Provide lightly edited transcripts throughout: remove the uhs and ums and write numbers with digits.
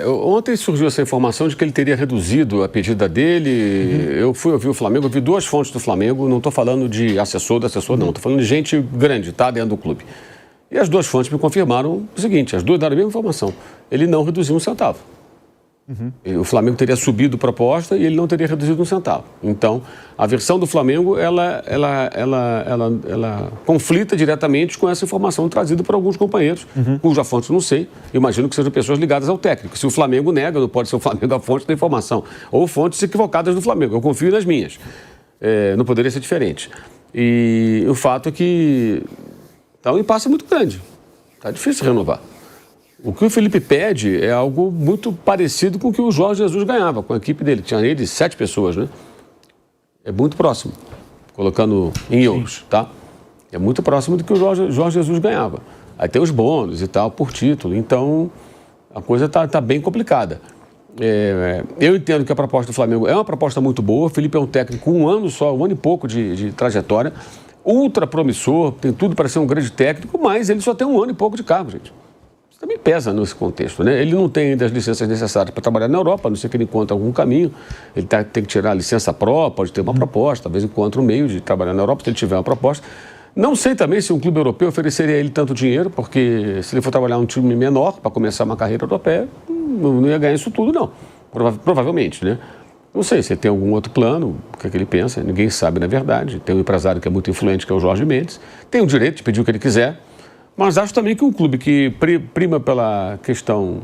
Ontem surgiu essa informação de que ele teria reduzido a pedida dele. Eu fui ouvir o Flamengo, eu vi duas fontes do Flamengo, não estou falando de assessor, não, estou falando de gente grande, tá, dentro do clube. E as duas fontes me confirmaram o seguinte, as duas deram a mesma informação, ele não reduziu um centavo. O Flamengo teria subido proposta e ele não teria reduzido um centavo. Então, a versão do Flamengo, ela conflita diretamente com essa informação trazida por alguns companheiros, cuja fonte não sei, imagino que sejam pessoas ligadas ao técnico. Se o Flamengo nega, não pode ser o Flamengo a fonte da informação. Ou fontes equivocadas do Flamengo, eu confio nas minhas. Não poderia ser diferente. E o fato é que está um impasse muito grande. Está difícil renovar. O que o Felipe pede é algo muito parecido com o que o Jorge Jesus ganhava com a equipe dele. Tinha ele 7 pessoas, né? É muito próximo, colocando em euros, tá? É muito próximo do que o Jorge Jesus ganhava. Aí tem os bônus e tal, por título. Então, a coisa tá bem complicada. Eu entendo que a proposta do Flamengo é uma proposta muito boa. O Felipe é um técnico com um ano e pouco de trajetória. Ultra promissor, tem tudo para ser um grande técnico, mas ele só tem um ano e pouco de cargo, gente. Também pesa nesse contexto, né? Ele não tem ainda as licenças necessárias para trabalhar na Europa, a não ser que ele encontre algum caminho. Ele tem que tirar a licença própria, pode ter uma proposta, talvez encontre um meio de trabalhar na Europa, se ele tiver uma proposta. Não sei também se um clube europeu ofereceria a ele tanto dinheiro, porque se ele for trabalhar em um time menor, para começar uma carreira europeia, não ia ganhar isso tudo, não. Provavelmente, né? Não sei se ele tem algum outro plano, o que é que ele pensa, ninguém sabe, na verdade. Tem um empresário que é muito influente, que é o Jorge Mendes, tem o direito de pedir o que ele quiser. Mas acho também que um clube que prima pela questão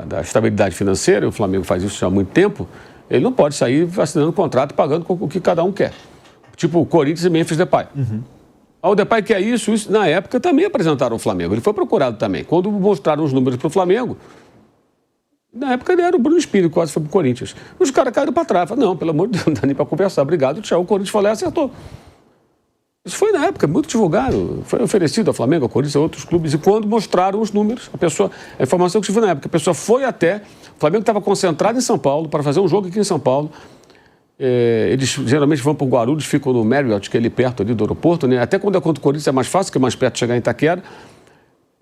da estabilidade financeira, o Flamengo faz isso já há muito tempo, ele não pode sair assinando contrato e pagando o que cada um quer. Tipo o Corinthians e Memphis Depay. O Depay quer isso, na época também apresentaram o Flamengo. Ele foi procurado também. Quando mostraram os números para o Flamengo, na época ele era o Bruno Spindler, quase foi para o Corinthians. Os caras caíram para trás. Falaram, não, pelo amor de Deus, não dá nem para conversar. Obrigado, tchau. O Corinthians falou e acertou. Isso foi na época, muito divulgado, foi oferecido ao Flamengo, ao Corinthians, a outros clubes, e quando mostraram os números, a informação que tive na época, a pessoa foi até, o Flamengo estava concentrado em São Paulo, para fazer um jogo aqui em São Paulo, eles geralmente vão para o Guarulhos, ficam no Marriott, que é ali perto ali do aeroporto, né? Até quando é contra o Corinthians é mais fácil, que é mais perto de chegar em Itaquera.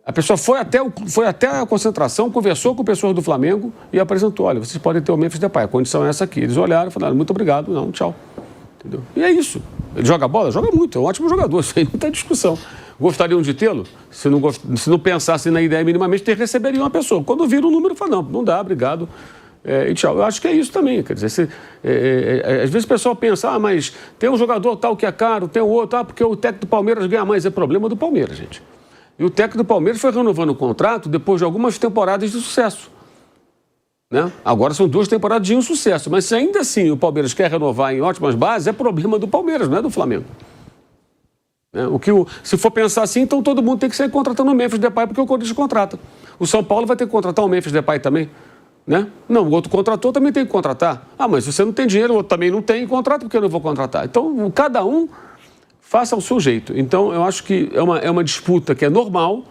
A pessoa foi até a concentração, conversou com pessoas do Flamengo e apresentou, olha, vocês podem ter o Memphis Depay, a condição é essa aqui. Eles olharam e falaram, muito obrigado, não, tchau. Entendeu? E é isso. Ele joga bola? Joga muito, é um ótimo jogador, isso aí não tem discussão. Gostariam de tê-lo? Se não pensassem na ideia minimamente, receberiam uma pessoa. Quando viram o número, falam, não dá, obrigado, e tchau. Eu acho que é isso também, quer dizer, às vezes o pessoal pensa, mas tem um jogador tal que é caro, tem o outro, porque o técnico do Palmeiras ganha mais, é problema do Palmeiras, gente. E o técnico do Palmeiras foi renovando o contrato depois de algumas temporadas de sucesso. Né? Agora são 2 temporadas de insucesso, mas se ainda assim o Palmeiras quer renovar em ótimas bases, é problema do Palmeiras, não é do Flamengo. Né? Se for pensar assim, então todo mundo tem que sair contratando o Memphis Depay, porque o Corinthians contrata. O São Paulo vai ter que contratar o Memphis Depay também. Né? Não, o outro contratou, também tem que contratar. Mas se você não tem dinheiro, o outro também não tem, contrata, porque eu não vou contratar. Então, cada um faça o seu jeito. Então, eu acho que é uma disputa que é normal,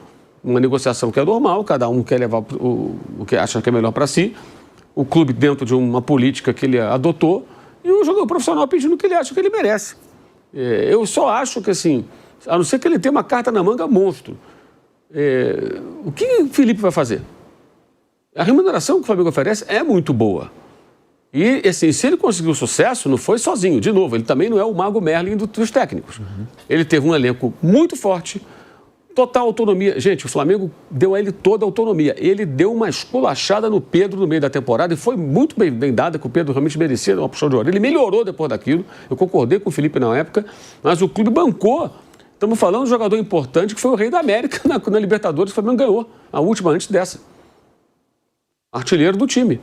uma negociação que é normal, cada um quer levar o que acha que é melhor para si, o clube dentro de uma política que ele adotou e o jogador profissional pedindo o que ele acha que ele merece. Eu só acho que, assim, a não ser que ele tenha uma carta na manga monstro, o que o Felipe vai fazer? A remuneração que o Flamengo oferece é muito boa. E, assim, se ele conseguiu sucesso, não foi sozinho. De novo, ele também não é o Mago Merlin dos técnicos. Ele teve um elenco muito forte, total autonomia. Gente, o Flamengo deu a ele toda a autonomia. Ele deu uma esculachada no Pedro no meio da temporada e foi muito bem dada, que o Pedro realmente merecia uma puxão de orelha. Ele melhorou depois daquilo. Eu concordei com o Felipe na época, mas o clube bancou. Estamos falando de um jogador importante que foi o Rei da América na Libertadores, que o Flamengo ganhou, a última antes dessa. Artilheiro do time.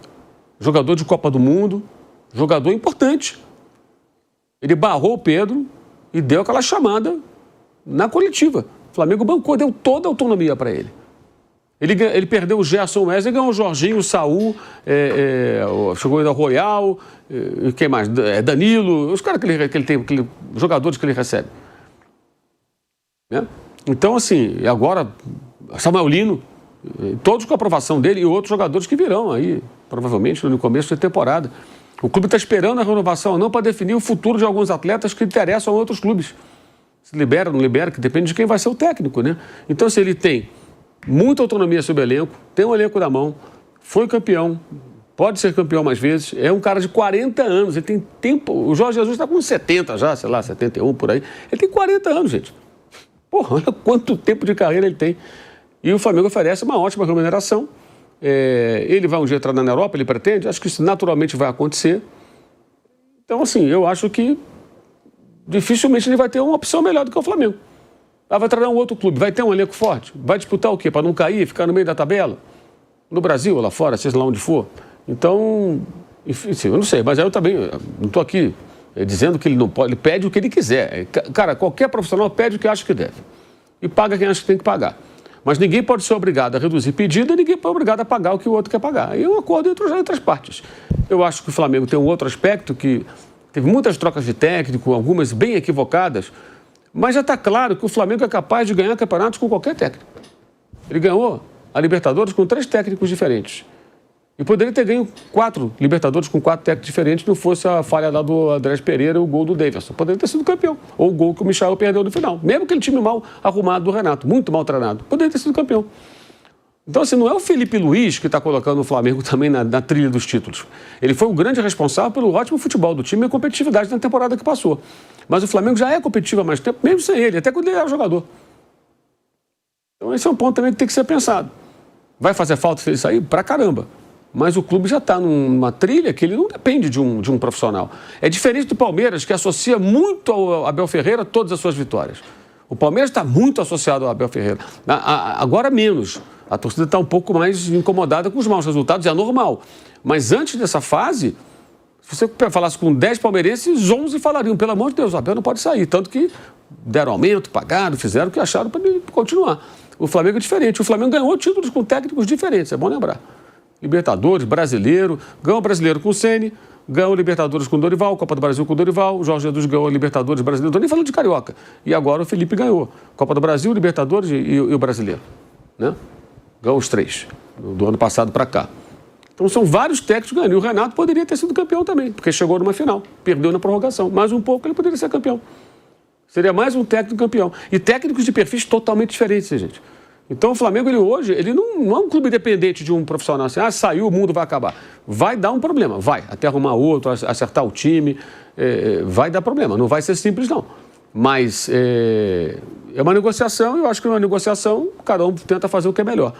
Jogador de Copa do Mundo, jogador importante. Ele barrou o Pedro e deu aquela chamada na coletiva. O Flamengo bancou, deu toda a autonomia para ele. Ele perdeu o Gerson Wesley, ganhou o Jorginho, o Saul, chegou ainda o Royal, quem mais? Danilo, os caras que ele tem, jogadores que ele recebe. Né? Então, assim, agora, Samuel Lino, todos com a aprovação dele e outros jogadores que virão aí, provavelmente no começo da temporada. O clube está esperando a renovação ou não para definir o futuro de alguns atletas que interessam a outros clubes. Se libera ou não libera, que depende de quem vai ser o técnico, né? Então, se ele tem muita autonomia sobre o elenco, tem um elenco na mão, foi campeão, pode ser campeão mais vezes, é um cara de 40 anos, ele tem tempo, o Jorge Jesus está com 70 já, sei lá, 71 por aí, ele tem 40 anos, gente. Porra, olha quanto tempo de carreira ele tem. E o Flamengo oferece uma ótima remuneração. Ele vai um dia entrar na Europa, ele pretende, acho que isso naturalmente vai acontecer. Então, assim, eu acho que dificilmente ele vai ter uma opção melhor do que o Flamengo. Vai treinar um outro clube, vai ter um elenco forte, vai disputar o quê? Para não cair, ficar no meio da tabela? No Brasil, ou lá fora, seja lá onde for. Então, enfim, eu não sei, mas eu também não estou aqui dizendo que ele não pode, ele pede o que ele quiser. Cara, qualquer profissional pede o que acha que deve. E paga quem acha que tem que pagar. Mas ninguém pode ser obrigado a reduzir pedido e ninguém pode ser obrigado a pagar o que o outro quer pagar. Aí é um acordo entre as partes. Eu acho que o Flamengo tem um outro aspecto que teve muitas trocas de técnico, algumas bem equivocadas, mas já está claro que o Flamengo é capaz de ganhar campeonatos com qualquer técnico. Ele ganhou a Libertadores com 3 técnicos diferentes. E poderia ter ganho 4 Libertadores com 4 técnicos diferentes, não fosse a falha lá do Andrés Pereira e o gol do Davidson. Poderia ter sido campeão. Ou o gol que o Michel perdeu no final. Mesmo aquele time mal arrumado do Renato, muito mal treinado. Poderia ter sido campeão. Então, assim, não é o Felipe Luiz que está colocando o Flamengo também na trilha dos títulos. Ele foi o grande responsável pelo ótimo futebol do time e a competitividade na temporada que passou. Mas o Flamengo já é competitivo há mais tempo, mesmo sem ele, até quando ele era jogador. Então, esse é um ponto também que tem que ser pensado. Vai fazer falta se ele sair? Pra caramba. Mas o clube já está numa trilha que ele não depende de um profissional. É diferente do Palmeiras, que associa muito ao Abel Ferreira todas as suas vitórias. O Palmeiras está muito associado ao Abel Ferreira. Agora menos. A torcida está um pouco mais incomodada com os maus resultados, é normal. Mas antes dessa fase, se você falasse com 10 palmeirenses, 11 falariam, pelo amor de Deus, o Abel não pode sair. Tanto que deram aumento, pagaram, fizeram o que acharam para ele continuar. O Flamengo é diferente. O Flamengo ganhou títulos com técnicos diferentes, é bom lembrar. Libertadores, Brasileiro, ganhou o Brasileiro com o Ceni, ganhou o Libertadores com o Dorival, Copa do Brasil com o Dorival, o Jorge Jesus ganhou o Libertadores Brasileiro, não estou nem falando de Carioca. E agora o Felipe ganhou Copa do Brasil, Libertadores e o Brasileiro, né? Ganhou os 3, do ano passado para cá. Então são vários técnicos ganhando. E o Renato poderia ter sido campeão também, porque chegou numa final, perdeu na prorrogação. Mais um pouco ele poderia ser campeão. Seria mais um técnico campeão. E técnicos de perfis totalmente diferentes, gente. Então o Flamengo, ele não é um clube dependente de um profissional assim, saiu, o mundo vai acabar. Vai dar um problema, vai. Até arrumar outro, acertar o time, vai dar problema. Não vai ser simples, não. Mas é uma negociação, eu acho que numa negociação cada um tenta fazer o que é melhor.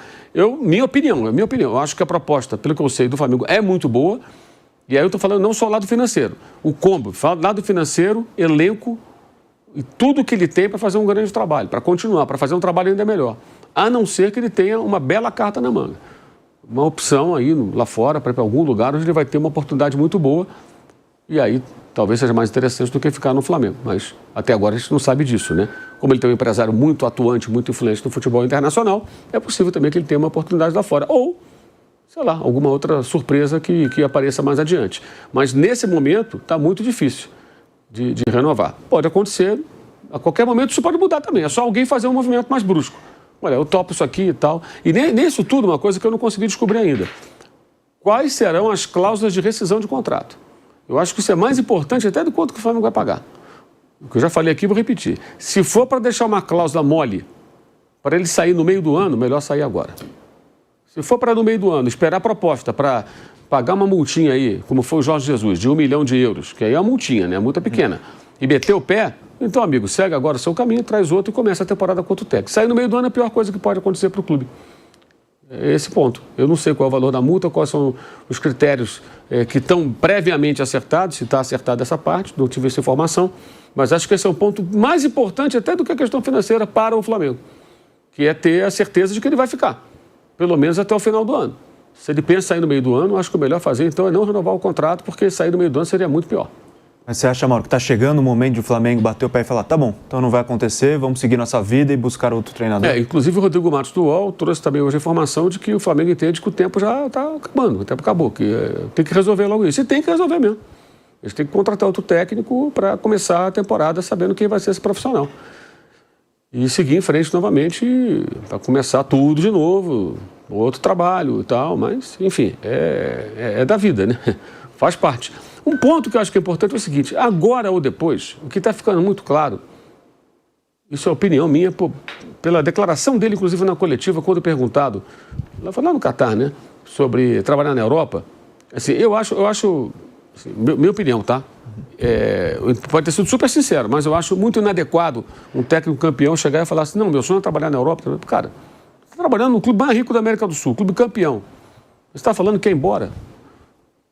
Minha opinião, eu acho que a proposta, pelo que eu sei, do Flamengo é muito boa. E aí eu estou falando não só lado financeiro. O combo, lado financeiro, elenco e tudo que ele tem para fazer um grande trabalho, para continuar, para fazer um trabalho ainda melhor. A não ser que ele tenha uma bela carta na manga. Uma opção aí lá fora, para ir para algum lugar onde ele vai ter uma oportunidade muito boa. E aí talvez seja mais interessante do que ficar no Flamengo. Mas até agora a gente não sabe disso, né? Como ele tem um empresário muito atuante, muito influente no futebol internacional, é possível também que ele tenha uma oportunidade lá fora. Ou, sei lá, alguma outra surpresa que apareça mais adiante. Mas nesse momento está muito difícil de renovar. Pode acontecer, a qualquer momento isso pode mudar também. É só alguém fazer um movimento mais brusco. Olha, eu topo isso aqui e tal. E nisso tudo, uma coisa que eu não consegui descobrir ainda. Quais serão as cláusulas de rescisão de contrato? Eu acho que isso é mais importante até do quanto que o Flamengo vai pagar. O que eu já falei aqui, vou repetir. Se for para deixar uma cláusula mole, para ele sair no meio do ano, melhor sair agora. Se for para no meio do ano, esperar a proposta para pagar uma multinha aí, como foi o Jorge Jesus, de 1 milhão de euros, que aí é uma multinha, né? A multa pequena, e meter o pé, então, amigo, segue agora o seu caminho, traz outro e começa a temporada contra o técnico. Sair no meio do ano é a pior coisa que pode acontecer para o clube. É esse ponto. Eu não sei qual é o valor da multa, quais são os critérios que estão previamente acertados, se está acertada essa parte, não tive essa informação, mas acho que esse é o ponto mais importante até do que a questão financeira para o Flamengo, que é ter a certeza de que ele vai ficar, pelo menos até o final do ano. Se ele pensa em sair no meio do ano, acho que o melhor fazer então é não renovar o contrato, porque sair no meio do ano seria muito pior. Mas você acha, Mauro, que está chegando o momento de o Flamengo bater o pé e falar, tá bom, então não vai acontecer, vamos seguir nossa vida e buscar outro treinador? Inclusive o Rodrigo Matos do UOL trouxe também hoje a informação de que o Flamengo entende que o tempo já está acabando, o tempo acabou, que tem que resolver logo isso. E tem que resolver mesmo. Eles têm que contratar outro técnico para começar a temporada sabendo quem vai ser esse profissional. E seguir em frente novamente para começar tudo de novo, outro trabalho e tal, mas, enfim, é da vida, né? Faz parte. Um ponto que eu acho que é importante é o seguinte, agora ou depois, o que está ficando muito claro, isso é opinião minha, pela declaração dele, inclusive na coletiva, quando perguntado, lá no Catar, né, sobre trabalhar na Europa, assim, eu acho assim, minha opinião, tá? Pode ter sido super sincero, mas eu acho muito inadequado um técnico campeão chegar e falar assim, não, meu sonho é trabalhar na Europa. Cara, você está trabalhando no clube mais rico da América do Sul, clube campeão. Você está falando que quer ir embora?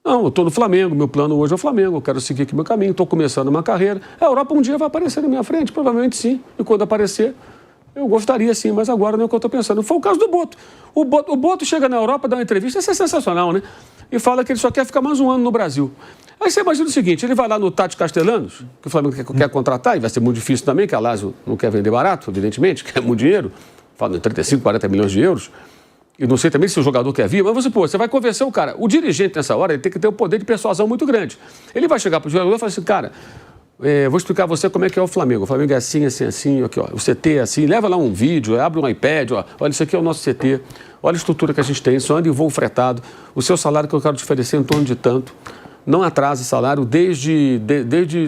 Não, eu estou no Flamengo, meu plano hoje é o Flamengo, eu quero seguir aqui meu caminho, estou começando uma carreira. A Europa um dia vai aparecer na minha frente, provavelmente sim. E quando aparecer, eu gostaria sim, mas agora não é o que eu estou pensando. Foi o caso do Boto. O Boto chega na Europa, dá uma entrevista, isso é sensacional, né? E fala que ele só quer ficar mais um ano no Brasil. Aí você imagina o seguinte, ele vai lá no Tati Castellanos, que o Flamengo quer contratar, e vai ser muito difícil também, que a Lazio não quer vender barato, evidentemente, quer muito dinheiro, fala em 35, 40 milhões de euros. E não sei também se o jogador quer vir, mas você vai convencer o cara. O dirigente, nessa hora, ele tem que ter um poder de persuasão muito grande. Ele vai chegar para o jogador e falar assim, cara, vou explicar a você como é que é o Flamengo. O Flamengo é assim, assim, assim, aqui, ó. O CT é assim, leva lá um vídeo, abre um iPad, ó. Olha, isso aqui é o nosso CT. Olha a estrutura que a gente tem, só anda em voo fretado. O seu salário que eu quero te oferecer é em torno de tanto. Não atrasa salário desde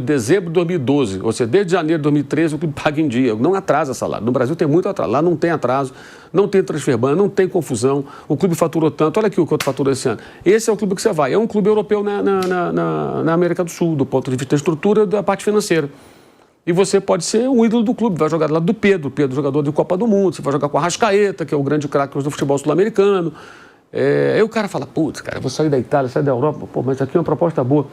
dezembro de 2012, ou seja, desde janeiro de 2013 o clube paga em dia, não atrasa salário. No Brasil tem muito atraso, lá não tem atraso, não tem transfer ban, não tem confusão, o clube faturou tanto, olha aqui o quanto faturou esse ano. Esse é o clube que você vai, é um clube europeu na América do Sul, do ponto de vista da estrutura da parte financeira. E você pode ser um ídolo do clube, vai jogar do lado do Pedro, jogador de Copa do Mundo, você vai jogar com a Arrascaeta, que é o grande craque do futebol sul-americano. Aí o cara fala, putz, cara, eu vou sair da Itália, sair da Europa, pô, mas aqui é uma proposta boa.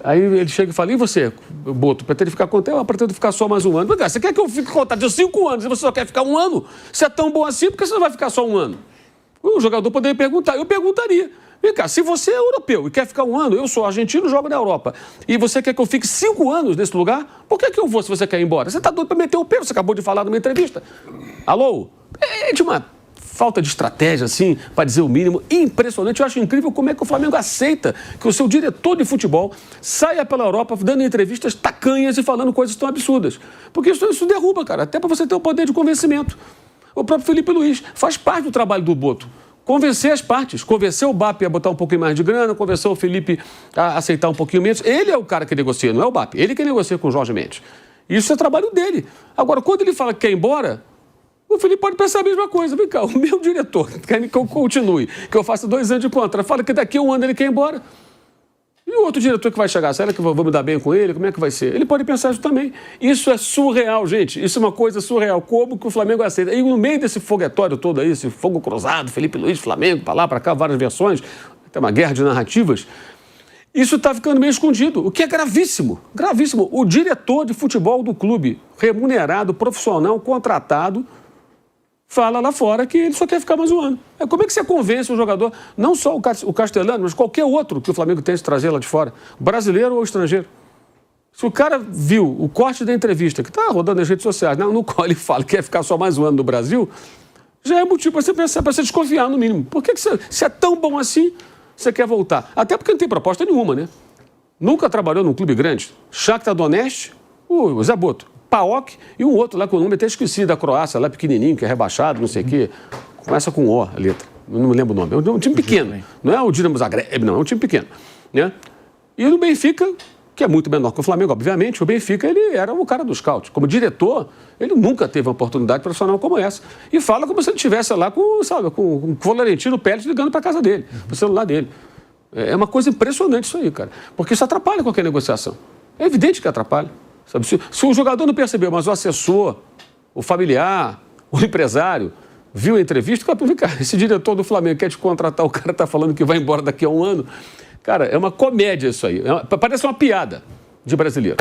Aí ele chega e fala, e você, Boto, pretende ficar quanto tempo? Eu pretendo ficar só mais um ano. Mas, cara, você quer que eu fique contado de 5 anos e você só quer ficar um ano? Se é tão bom assim, por que você não vai ficar só um ano? O jogador poderia perguntar, eu perguntaria. Vem cá, se você é europeu e quer ficar um ano, eu sou argentino, jogo na Europa, e você quer que eu fique 5 anos nesse lugar, por que eu vou se você quer ir embora? Você está doido para meter o pé, você acabou de falar numa entrevista. Alô? É de uma falta de estratégia, assim, para dizer o mínimo, impressionante. Eu acho incrível como é que o Flamengo aceita que o seu diretor de futebol saia pela Europa dando entrevistas tacanhas e falando coisas tão absurdas. Porque isso derruba, cara, até para você ter o poder de convencimento. O próprio Felipe Luiz faz parte do trabalho do Boto. Convencer as partes, convencer o BAP a botar um pouquinho mais de grana, convencer o Felipe a aceitar um pouquinho menos. Ele é o cara que negocia, não é o BAP. Ele que negocia com o Jorge Mendes. Isso é trabalho dele. Agora, quando ele fala que quer ir embora, o Felipe pode pensar a mesma coisa. Vem cá, o meu diretor quer que eu continue, que eu faça 2 anos de contrato, fala que daqui a 1 ano ele quer ir embora. E o outro diretor que vai chegar, será que eu vou me dar bem com ele? Como é que vai ser? Ele pode pensar isso também. Isso é surreal, gente. Isso é uma coisa surreal. Como que o Flamengo aceita? E no meio desse foguetório todo aí, esse fogo cruzado, Felipe Luiz, Flamengo, para lá, para cá, várias versões, tem uma guerra de narrativas, isso está ficando meio escondido, o que é gravíssimo. Gravíssimo. O diretor de futebol do clube, remunerado, profissional, contratado, fala lá fora que ele só quer ficar mais um ano. Como é que você convence o jogador, não só o Castelano, mas qualquer outro que o Flamengo tem de trazer lá de fora, brasileiro ou estrangeiro? Se o cara viu o corte da entrevista, que está rodando nas redes sociais, no qual ele fala que quer ficar só mais um ano no Brasil, já é motivo para você pensar, para você desconfiar no mínimo. Por que você, se é tão bom assim, você quer voltar? Até porque não tem proposta nenhuma, né? Nunca trabalhou num clube grande. Shakhtar Donetsk, o Zé Boto. PAOK e um outro lá com o nome até esqueci, da Croácia, lá pequenininho, que é rebaixado, não sei o quê. Começa com O, a letra. Eu não me lembro o nome. É um time pequeno. Não é o Dinamo Zagreb, não. É um time pequeno. Né? E no Benfica, que é muito menor que o Flamengo, obviamente, o Benfica, ele era o cara do scout. Como diretor, ele nunca teve uma oportunidade profissional como essa. E fala como se ele estivesse lá com o Florentino Pérez ligando para a casa dele, para o celular dele. É uma coisa impressionante isso aí, cara. Porque isso atrapalha qualquer negociação. É evidente que atrapalha. Sabe? Se o jogador não percebeu, mas o assessor, o familiar, o empresário, viu a entrevista, cara, esse diretor do Flamengo quer te contratar, o cara está falando que vai embora daqui a 1 ano. Cara, é uma comédia isso aí. Parece uma piada de brasileiro.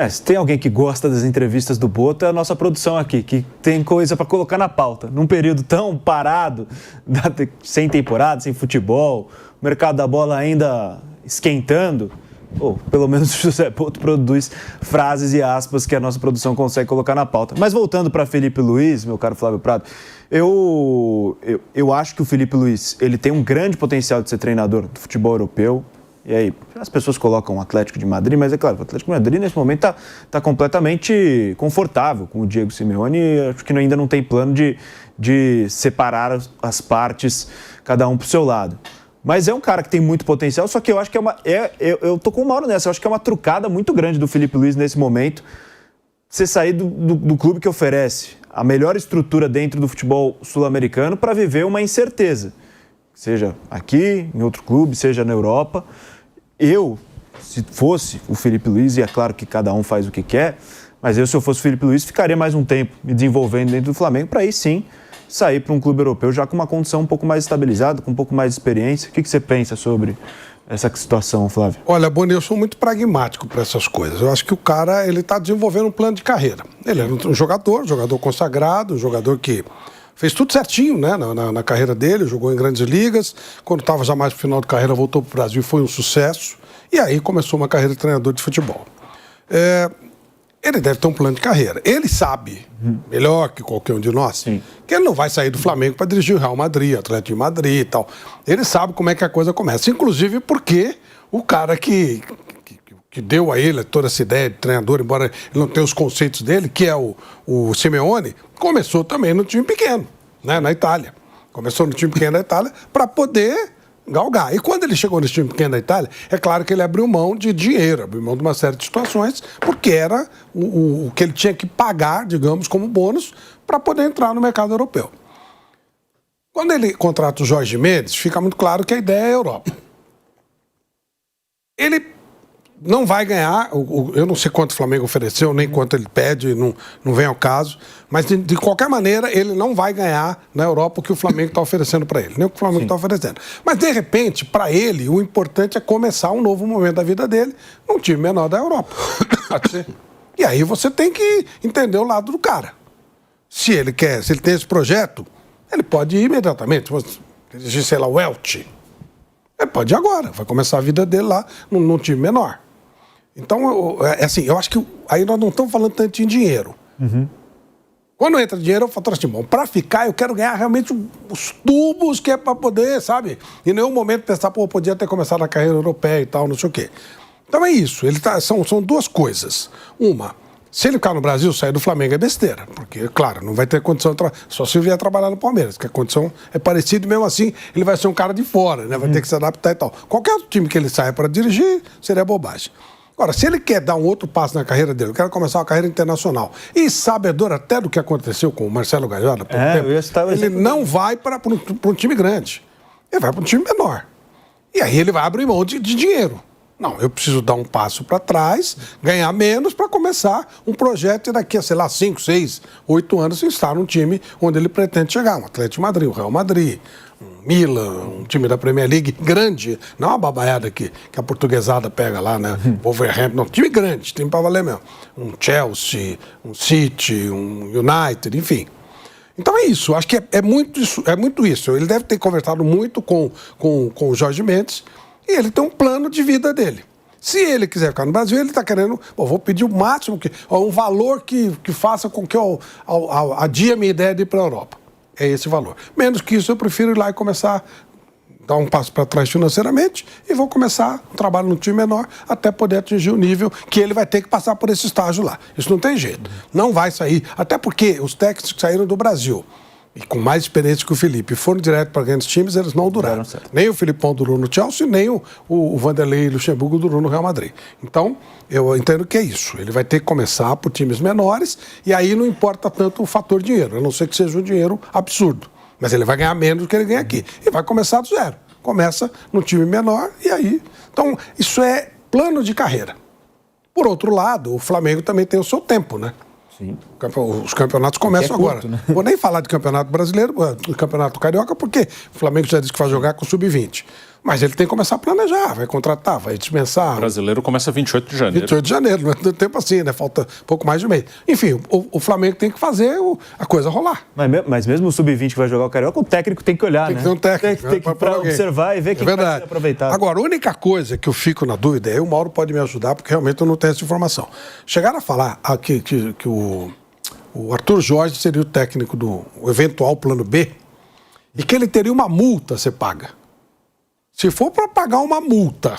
Se tem alguém que gosta das entrevistas do Boto, é a nossa produção aqui, que tem coisa para colocar na pauta. Num período tão parado, sem temporada, sem futebol, o mercado da bola ainda esquentando, pelo menos o José Boto produz frases e aspas que a nossa produção consegue colocar na pauta. Mas voltando para Felipe Luiz, meu caro Flávio Prado, eu acho que o Felipe Luiz ele tem um grande potencial de ser treinador do futebol europeu. E aí, as pessoas colocam o Atlético de Madrid, mas é claro, o Atlético de Madrid nesse momento está completamente confortável com o Diego Simeone e acho que ainda não tem plano de separar as partes, cada um para o seu lado. Mas é um cara que tem muito potencial, só que eu acho que eu tô com o Mauro nessa, eu acho que é uma trucada muito grande do Felipe Luiz nesse momento, você sair do clube que oferece a melhor estrutura dentro do futebol sul-americano para viver uma incerteza. seja aqui, em outro clube, seja na Europa. Eu, se fosse o Felipe Luiz, e é claro que cada um faz o que quer, mas se eu fosse o Felipe Luiz, ficaria mais um tempo me desenvolvendo dentro do Flamengo para aí sim sair para um clube europeu já com uma condição um pouco mais estabilizada, com um pouco mais de experiência. O que você pensa sobre essa situação, Flávio? Olha, Boni, eu sou muito pragmático para essas coisas. Eu acho que o cara, ele está desenvolvendo um plano de carreira. Ele é um jogador consagrado, um jogador que fez tudo certinho, né, na carreira dele, jogou em grandes ligas. Quando estava já mais no final de carreira, voltou para o Brasil e foi um sucesso. E aí começou uma carreira de treinador de futebol. Ele deve ter um plano de carreira. Ele sabe, melhor que qualquer um de nós, sim, que ele não vai sair do Flamengo para dirigir o Real Madrid, Atlético de Madrid e tal. Ele sabe como é que a coisa começa. Inclusive porque o cara que deu a ele toda essa ideia de treinador, embora ele não tenha os conceitos dele, que é o Simeone, começou também no time pequeno, né, na Itália. Começou no time pequeno da Itália para poder galgar. E quando ele chegou nesse time pequeno da Itália, é claro que ele abriu mão de dinheiro, abriu mão de uma série de situações, porque era o que ele tinha que pagar, digamos, como bônus, para poder entrar no mercado europeu. Quando ele contrata o Jorge Mendes, fica muito claro que a ideia é a Europa. Ele não vai ganhar, eu não sei quanto o Flamengo ofereceu, nem quanto ele pede, não vem ao caso, mas de qualquer maneira ele não vai ganhar na Europa o que o Flamengo está oferecendo para ele, nem o que o Flamengo está oferecendo. Mas de repente, para ele, o importante é começar um novo momento da vida dele num time menor da Europa. E aí você tem que entender o lado do cara. Se ele tem esse projeto, ele pode ir imediatamente, dirigir, sei lá, o Elche. Ele pode ir agora, vai começar a vida dele lá num time menor. Então, eu acho que aí nós não estamos falando tanto em dinheiro. Quando entra dinheiro, eu falo assim, bom, para ficar eu quero ganhar realmente os tubos que é para poder, sabe? Em nenhum momento pensar, pô, podia ter começado na carreira europeia e tal, não sei o quê. Então é isso, são duas coisas. Uma, se ele ficar no Brasil, sair do Flamengo é besteira, porque, claro, não vai ter condição, só se ele vier trabalhar no Palmeiras, que a condição é parecida e mesmo assim ele vai ser um cara de fora, né? Vai ter que se adaptar e tal. Qualquer outro time que ele saia para dirigir seria bobagem. Agora, se ele quer dar um outro passo na carreira dele, quer começar uma carreira internacional, e sabedor até do que aconteceu com o Marcelo Gallardo há pouco tempo, ele não vai para um time grande. Ele vai para um time menor. E aí ele vai abrir mão de dinheiro. Não, eu preciso dar um passo para trás, ganhar menos para começar um projeto e daqui a, sei lá, 5, 6, 8 anos estar num time onde ele pretende chegar. Um Atlético de Madrid, um Real Madrid, um Milan, um time da Premier League grande, não uma babaiada que a portuguesada pega lá, né? Wolverhampton, não, time grande, time para valer mesmo. Um Chelsea, um City, um United, enfim. Então é isso, acho que é muito isso. Ele deve ter conversado muito com o Jorge Mendes e ele tem um plano de vida dele. Se ele quiser ficar no Brasil, ele está querendo, vou pedir o máximo, um valor que faça com que eu adie a minha ideia de ir para a Europa. É esse valor. Menos que isso, eu prefiro ir lá e começar a dar um passo para trás financeiramente e vou começar um trabalho no time menor até poder atingir o nível que ele vai ter que passar por esse estágio lá. Isso não tem jeito. Não vai sair. Até porque os técnicos que saíram do Brasil e com mais experiência que o Felipe foram direto para grandes times, eles não duraram. Nem o Filipão durou no Chelsea, nem o Vanderlei Luxemburgo durou no Real Madrid. Então, eu entendo que é isso. Ele vai ter que começar por times menores e aí não importa tanto o fator dinheiro, a não ser que seja um dinheiro absurdo. Mas ele vai ganhar menos do que ele ganha aqui. E vai começar do zero. Começa no time menor e aí... Então, isso é plano de carreira. Por outro lado, o Flamengo também tem o seu tempo, né? Sim. Os campeonatos começam agora. Curto, né? Vou nem falar de campeonato brasileiro, do campeonato carioca, porque o Flamengo já disse que vai jogar com o sub-20. Mas ele tem que começar a planejar, vai contratar, vai dispensar. O brasileiro começa 28 de janeiro. 28 de janeiro, não é tanto tempo assim, né? Falta pouco mais de um mês. Enfim, o Flamengo tem que fazer a coisa rolar. Mas mesmo o sub-20 que vai jogar o carioca, o técnico tem que olhar, né? Tem que ter um técnico. Tem que para observar e ver quem vai ser aproveitado. Agora, a única coisa que eu fico na dúvida, aí o Mauro pode me ajudar, porque realmente eu não tenho essa informação. Chegaram a falar que o Arthur Jorge seria o técnico do eventual plano B e que ele teria uma multa a ser paga. Se for para pagar uma multa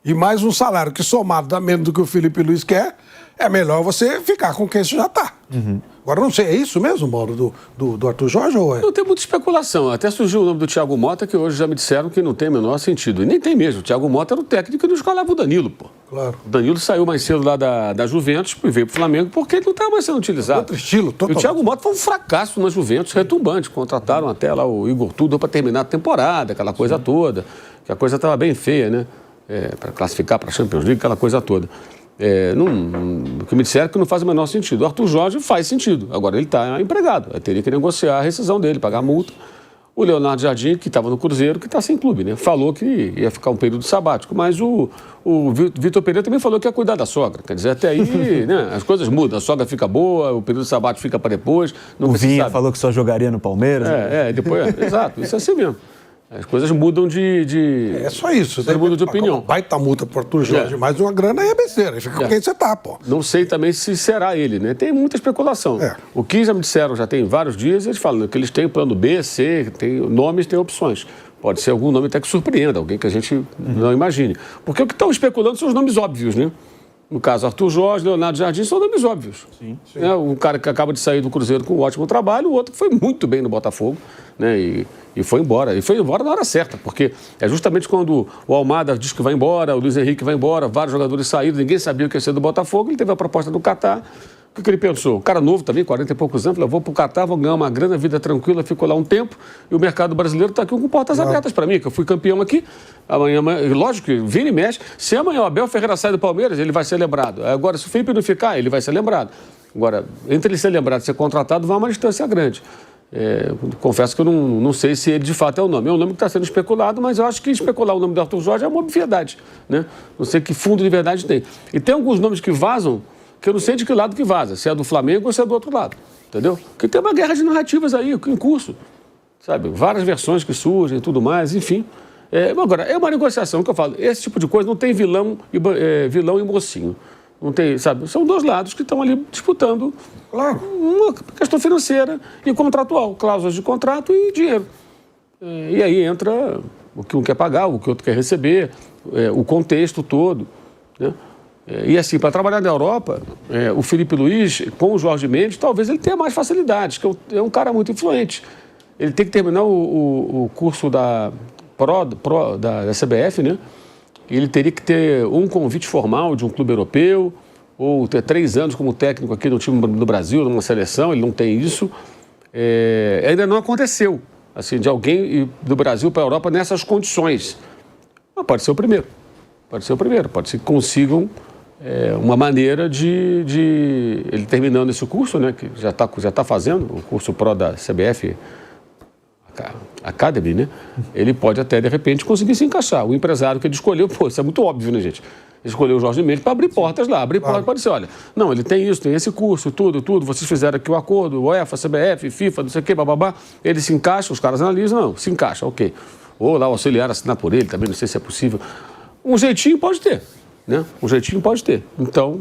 e mais um salário que somado dá menos do que o Felipe Luiz quer, é melhor você ficar com quem você já está. Agora, não sei, é isso mesmo, Mauro, do Arthur Jorge? Ou é? Não tem muita especulação. Até surgiu o nome do Thiago Mota, que hoje já me disseram que não tem o menor sentido. E nem tem mesmo. O Thiago Mota era o técnico que não escalava o Danilo, pô. Claro. O Danilo saiu mais cedo lá da Juventus e veio para o Flamengo porque ele não estava mais sendo utilizado. Outro estilo, total. E o Thiago Mota foi um fracasso na Juventus, retumbante. Contrataram até lá o Igor Tudor para terminar a temporada, aquela coisa toda. Que a coisa estava bem feia, né? Para classificar para a Champions League, aquela coisa toda. O que me disseram é que não faz o menor sentido. O Arthur Jorge faz sentido. Agora ele está empregado. Aí teria que negociar a rescisão dele, pagar a multa. O Leonardo Jardim, que estava no Cruzeiro, que está sem clube, né? Falou que ia ficar um período sabático, mas o Vitor Pereira também falou que ia cuidar da sogra. Quer dizer, até aí, né, as coisas mudam. A sogra fica boa, o período sabático fica para depois. O Vinha falou que só jogaria no Palmeiras. Exato, isso é assim mesmo. As coisas mudam de... É só isso. Você muda de opinião. Baita multa por Arthur Jorge, mais uma grana aí é besteira. Aí fica com quem você tá, pô. Não sei também se será ele, né? Tem muita especulação. O que já me disseram, já tem vários dias, eles falam que eles têm plano B, C, tem nomes, tem opções. Pode ser algum nome até que surpreenda, alguém que a gente não imagine. Porque o que estão especulando são os nomes óbvios, né? No caso, Arthur Jorge, Leonardo Jardim, são nomes óbvios. Sim. Um cara que acaba de sair do Cruzeiro com um ótimo trabalho, o outro que foi muito bem no Botafogo, né? E foi embora. E foi embora na hora certa, porque é justamente quando o Almada diz que vai embora, o Luiz Henrique vai embora, vários jogadores saíram, ninguém sabia o que ia ser do Botafogo, ele teve a proposta do Catar. O que ele pensou? O cara novo também, 40 e poucos anos, falou, vou pro Catar, vou ganhar uma grana, vida tranquila, ficou lá um tempo, e o mercado brasileiro está aqui com portas abertas para mim, que eu fui campeão aqui, amanhã, lógico que vira e mexe, se amanhã o Abel Ferreira sai do Palmeiras, ele vai ser lembrado. Agora, se o Felipe não ficar, ele vai ser lembrado. Agora, entre ele ser lembrado e ser contratado, vai uma distância grande. Confesso que eu não sei se ele de fato é o nome. É um nome que está sendo especulado, mas eu acho que especular o nome do Arthur Jorge é uma obviedade, né? Não sei que fundo de verdade tem. E tem alguns nomes que vazam que eu não sei de que lado que vaza, se é do Flamengo ou se é do outro lado, entendeu? Porque tem uma guerra de narrativas aí em curso, sabe? Várias versões que surgem e tudo mais, enfim. Agora, é uma negociação que eu falo, esse tipo de coisa não tem vilão e mocinho. Não tem, sabe? São dois lados que estão ali disputando uma questão financeira e contratual, cláusulas de contrato e dinheiro. E aí entra o que um quer pagar, o que o outro quer receber, o contexto todo, né? E assim, para trabalhar na Europa, o Felipe Luiz, com o Jorge Mendes, talvez ele tenha mais facilidades, que é um cara muito influente. Ele tem que terminar o curso da CBF, né? Ele teria que ter um convite formal de um clube europeu, ou ter 3 anos como técnico aqui no time do Brasil, numa seleção, ele não tem isso. Ainda não aconteceu, assim, de alguém do Brasil para a Europa nessas condições. Mas pode ser o primeiro, pode ser que consigam uma maneira de ele terminando esse curso, né, que já tá fazendo, o curso Pro da CBF Academy, né? Ele pode até, de repente, conseguir se encaixar. O empresário que ele escolheu, isso é muito óbvio, né, gente? Ele escolheu o Jorge Mendes para abrir portas lá. Abrir portas pode ser, olha, não, ele tem isso, tem esse curso, tudo, vocês fizeram aqui o acordo, UEFA, CBF, FIFA, não sei o quê, bababá. Ele se encaixa, os caras analisam, não, se encaixa, ok. Ou lá o auxiliar assinar por ele, também não sei se é possível. Um jeitinho pode ter, né? Então,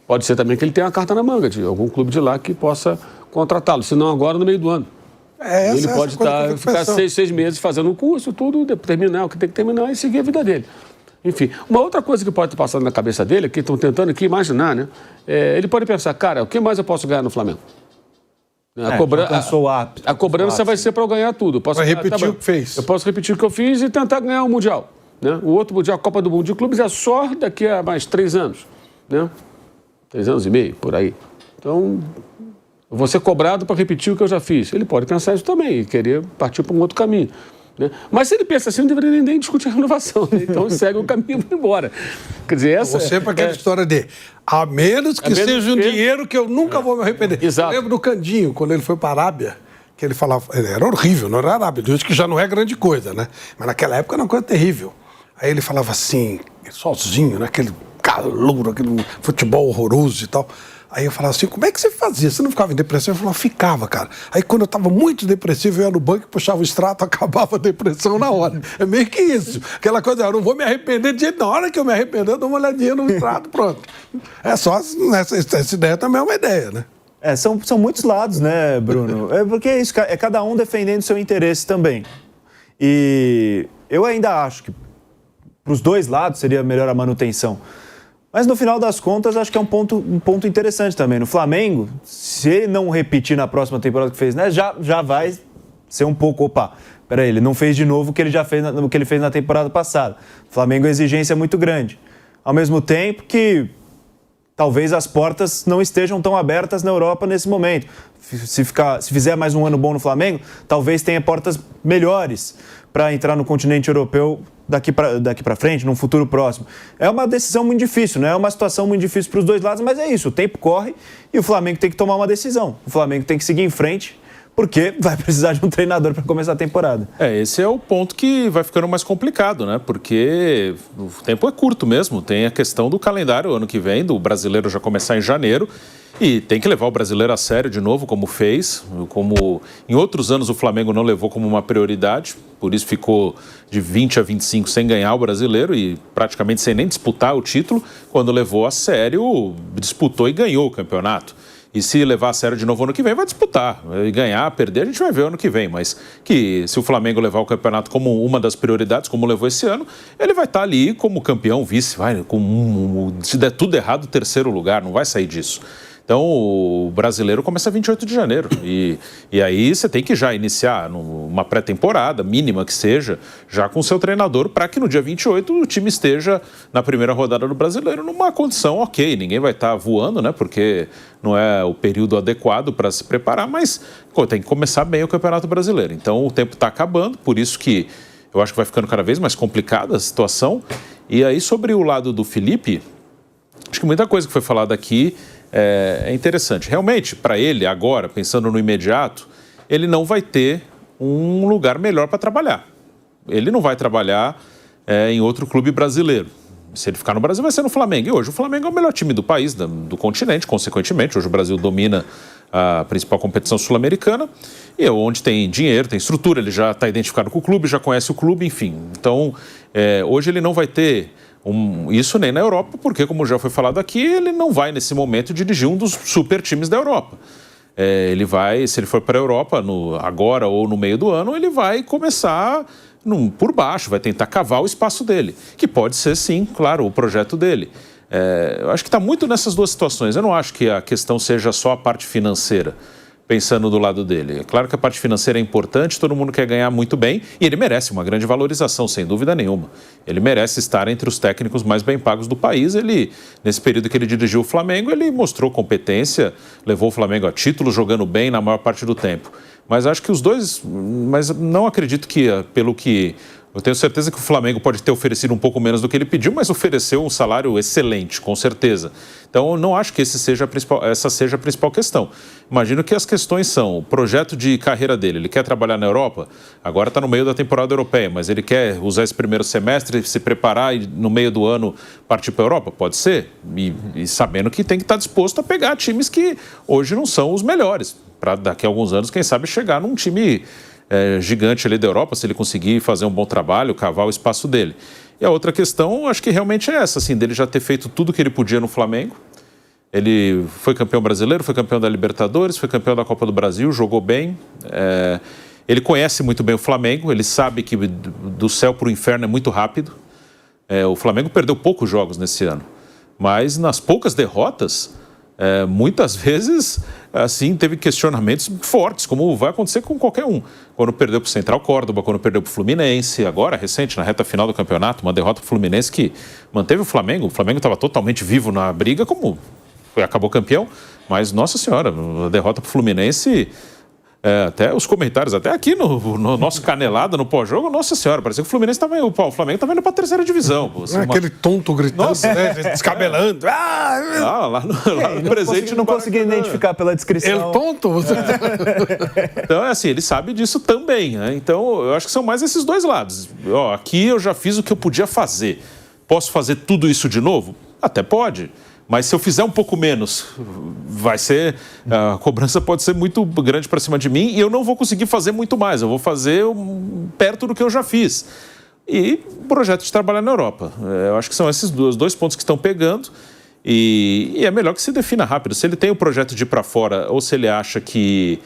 pode ser também que ele tenha uma carta na manga de algum clube de lá que possa contratá-lo, se não agora, no meio do ano. Ele pode ficar 6 meses fazendo um curso, tudo, terminar o que tem que terminar e seguir a vida dele. Enfim, uma outra coisa que pode estar passando na cabeça dele, que estão tentando aqui imaginar, né? Ele pode pensar, cara, o que mais eu posso ganhar no Flamengo? A cobrança vai ser para eu ganhar tudo. Vai repetir o que fez. Eu posso repetir o que eu fiz e tentar ganhar o Mundial. Né? O outro Mundial, a Copa do Mundo de Clubes, é só daqui a mais 3 anos. Né? 3 anos e meio, por aí. Então, eu vou ser cobrado para repetir o que eu já fiz. Ele pode pensar isso também e querer partir para um outro caminho. Né? Mas se ele pensa assim, não deveria nem discutir a renovação. Né? Então, segue o caminho e vai embora. Quer dizer, essa... Você para aquela história de a menos que seja um dinheiro que eu nunca vou me arrepender. Exato. Eu lembro do Candinho, quando ele foi para a Arábia, que ele falava... Era horrível, não era Arábia. Deus que já não é grande coisa, né? Mas naquela época era uma coisa terrível. Aí ele falava assim, sozinho, né? Aquele calor, aquele futebol horroroso e tal. Aí eu falava assim, como é que você fazia? Você não ficava em depressão? Eu falava, ficava, cara. Aí quando eu estava muito depressivo, eu ia no banco, puxava o extrato, acabava a depressão na hora. É meio que isso. Aquela coisa, eu não vou me arrepender de jeito. Na hora que eu me arrepender, eu dou uma olhadinha no extrato, pronto. É só, essa ideia também é uma ideia, né? São muitos lados, né, Bruno? Porque é isso, é cada um defendendo seu interesse também. E eu ainda acho que para os dois lados seria melhor a manutenção. Mas no final das contas, acho que é um ponto interessante também. No Flamengo, se ele não repetir na próxima temporada que fez, né, já vai ser um pouco, peraí, ele não fez de novo o que ele já fez, o que ele fez na temporada passada. O Flamengo, a exigência é muito grande. ao mesmo tempo que talvez as portas não estejam tão abertas na Europa nesse momento. Se fizer mais um ano bom no Flamengo, talvez tenha portas melhores para entrar no continente europeu daqui para frente, num futuro próximo. É uma decisão muito difícil, né? É uma situação muito difícil para os dois lados, mas é isso, o tempo corre e o Flamengo tem que tomar uma decisão. O Flamengo tem que seguir em frente, porque vai precisar de um treinador para começar a temporada. Esse é o ponto que vai ficando mais complicado, né? Porque o tempo é curto mesmo. Tem a questão do calendário ano que vem, do brasileiro já começar em janeiro. E tem que levar o brasileiro a sério de novo, como fez. Como em outros anos o Flamengo não levou como uma prioridade. Por isso ficou de 20 a 25 sem ganhar o brasileiro e praticamente sem nem disputar o título. Quando levou a sério, disputou e ganhou o campeonato. E se levar a sério de novo ano que vem, vai disputar. E ganhar, perder, a gente vai ver ano que vem. Mas que se o Flamengo levar o campeonato como uma das prioridades, como levou esse ano, ele vai estar ali como campeão, vice, se der tudo errado, terceiro lugar, não vai sair disso. Então, o brasileiro começa 28 de janeiro e aí você tem que já iniciar uma pré-temporada, mínima que seja, já com o seu treinador, para que no dia 28 o time esteja na primeira rodada do brasileiro numa condição ok. Ninguém vai estar voando, né? Porque não é o período adequado para se preparar, mas tem que começar bem o Campeonato Brasileiro. Então, o tempo está acabando, por isso que eu acho que vai ficando cada vez mais complicada a situação. E aí, sobre o lado do Felipe, acho que muita coisa que foi falada aqui é interessante. Realmente, para ele, agora, pensando no imediato, ele não vai ter um lugar melhor para trabalhar. Ele não vai trabalhar em outro clube brasileiro. Se ele ficar no Brasil, vai ser no Flamengo. E hoje o Flamengo é o melhor time do país, do continente, consequentemente. Hoje o Brasil domina a principal competição sul-americana. E onde tem dinheiro, tem estrutura, ele já está identificado com o clube, já conhece o clube, enfim. Então, hoje ele não vai ter isso nem na Europa, porque, como já foi falado aqui, ele não vai, nesse momento, dirigir um dos super times da Europa. Ele vai, se ele for para a Europa agora ou no meio do ano, ele vai começar por baixo, vai tentar cavar o espaço dele, que pode ser, sim, claro, o projeto dele. Eu acho que está muito nessas duas situações. Eu não acho que a questão seja só a parte financeira, pensando do lado dele. É claro que a parte financeira é importante, todo mundo quer ganhar muito bem e ele merece uma grande valorização, sem dúvida nenhuma. Ele merece estar entre os técnicos mais bem pagos do país. Ele, nesse período que ele dirigiu o Flamengo, ele mostrou competência, levou o Flamengo a título, jogando bem na maior parte do tempo. Mas acho que os dois... Mas não acredito que, pelo que... Eu tenho certeza que o Flamengo pode ter oferecido um pouco menos do que ele pediu, mas ofereceu um salário excelente, com certeza. Então, eu não acho que essa seja a principal questão. Imagino que as questões são o projeto de carreira dele. Ele quer trabalhar na Europa, agora está no meio da temporada europeia, mas ele quer usar esse primeiro semestre, se preparar e no meio do ano partir para a Europa? Pode ser. E sabendo que tem que estar disposto a pegar times que hoje não são os melhores, para daqui a alguns anos, quem sabe, chegar num time gigante ali da Europa, se ele conseguir fazer um bom trabalho, cavar o espaço dele. E a outra questão, acho que realmente é essa, assim, dele já ter feito tudo o que ele podia no Flamengo. Ele foi campeão brasileiro, foi campeão da Libertadores, foi campeão da Copa do Brasil, jogou bem. Ele conhece muito bem o Flamengo, ele sabe que do céu para o inferno é muito rápido. O Flamengo perdeu poucos jogos nesse ano, mas nas poucas derrotas... muitas vezes, assim, teve questionamentos fortes, como vai acontecer com qualquer um. Quando perdeu para o Central Córdoba, quando perdeu para o Fluminense, agora, recente, na reta final do campeonato, uma derrota para o Fluminense que manteve o Flamengo estava totalmente vivo na briga, como acabou campeão, mas, nossa senhora, a derrota para o Fluminense... até os comentários, até aqui no nosso Canelada, no pós-jogo, nossa senhora, parecia que o Flamengo estava indo para a terceira divisão. Aquele tonto gritando, né, descabelando. Lá no presente não consegui identificar pela descrição. Ele tonto? Então, assim, ele sabe disso também, né? Então, eu acho que são mais esses dois lados. Aqui eu já fiz o que eu podia fazer. Posso fazer tudo isso de novo? Até pode. Mas se eu fizer um pouco menos, a cobrança pode ser muito grande para cima de mim e eu não vou conseguir fazer muito mais. Eu vou fazer perto do que eu já fiz. E projeto de trabalhar na Europa. Eu acho que são esses dois pontos que estão pegando e é melhor que se defina rápido. Se ele tem o projeto de ir para fora ou se ele acha que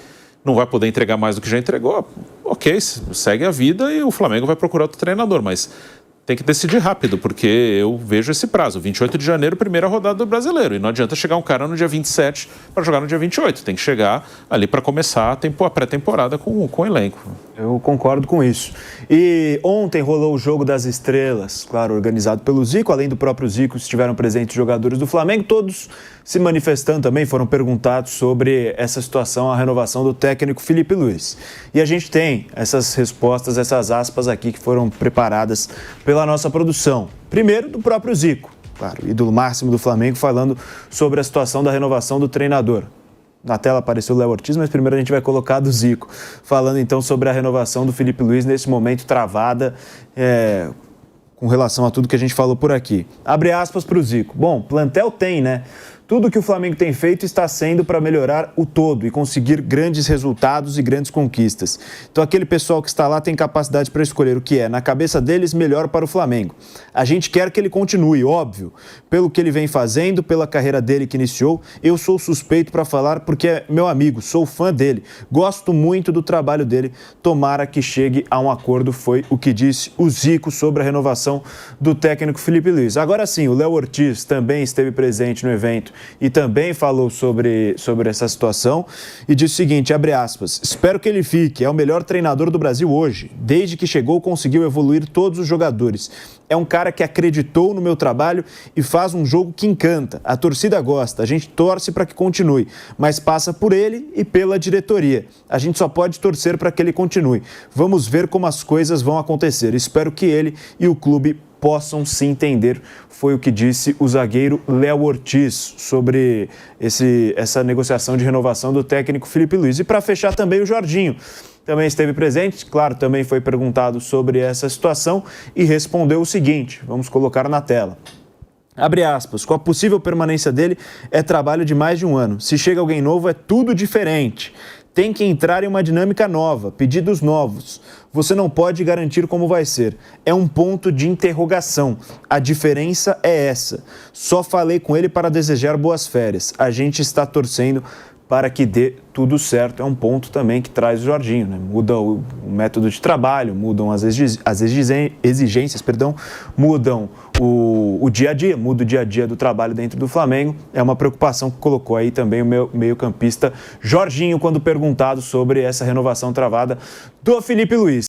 não vai poder entregar mais do que já entregou, ok, segue a vida e o Flamengo vai procurar outro treinador. Mas tem que decidir rápido, porque eu vejo esse prazo. 28 de janeiro, primeira rodada do Brasileiro. E não adianta chegar um cara no dia 27 para jogar no dia 28. Tem que chegar ali para começar a pré-temporada com o elenco. Eu concordo com isso. E ontem rolou o Jogo das Estrelas, claro, organizado pelo Zico. Além do próprio Zico, estiveram presentes jogadores do Flamengo, todos se manifestando também, foram perguntados sobre essa situação, a renovação do técnico Felipe Luiz. E a gente tem essas respostas, essas aspas aqui que foram preparadas pela nossa produção. Primeiro, do próprio Zico, claro, ídolo máximo do Flamengo, falando sobre a situação da renovação do treinador. Na tela apareceu o Léo Ortiz, mas primeiro a gente vai colocar do Zico, falando então sobre a renovação do Felipe Luiz nesse momento travada, com relação a tudo que a gente falou por aqui. Abre aspas para o Zico. Bom, plantel tem, né? Tudo que o Flamengo tem feito está sendo para melhorar o todo e conseguir grandes resultados e grandes conquistas. Então aquele pessoal que está lá tem capacidade para escolher o que é, na cabeça deles, melhor para o Flamengo. A gente quer que ele continue, óbvio, pelo que ele vem fazendo, pela carreira dele que iniciou. Eu sou suspeito para falar porque é meu amigo, sou fã dele, gosto muito do trabalho dele. Tomara que chegue a um acordo, foi o que disse o Zico sobre a renovação do técnico Felipe Luiz. Agora sim, o Léo Ortiz também esteve presente no evento e também falou sobre essa situação e disse o seguinte, abre aspas, espero que ele fique, é o melhor treinador do Brasil hoje, desde que chegou conseguiu evoluir todos os jogadores, é um cara que acreditou no meu trabalho e faz um jogo que encanta, a torcida gosta, a gente torce para que continue, mas passa por ele e pela diretoria, a gente só pode torcer para que ele continue, vamos ver como as coisas vão acontecer, espero que ele e o clube possam se entender, foi o que disse o zagueiro Léo Ortiz sobre essa negociação de renovação do técnico Felipe Luiz. E para fechar também o Jorginho, também esteve presente, claro, também foi perguntado sobre essa situação e respondeu o seguinte, vamos colocar na tela. Abre aspas, com a possível permanência dele é trabalho de mais de um ano, se chega alguém novo é tudo diferente. Tem que entrar em uma dinâmica nova, pedidos novos. Você não pode garantir como vai ser. É um ponto de interrogação. A diferença é essa. Só falei com ele para desejar boas férias. A gente está torcendo para que dê tudo certo. É um ponto também que traz o Jorginho, né? Muda o método de trabalho, mudam as exigências, mudam o dia a dia, muda o dia a dia do trabalho dentro do Flamengo. É uma preocupação que colocou aí também o meu meio-campista Jorginho, quando perguntado sobre essa renovação travada do Felipe Luiz.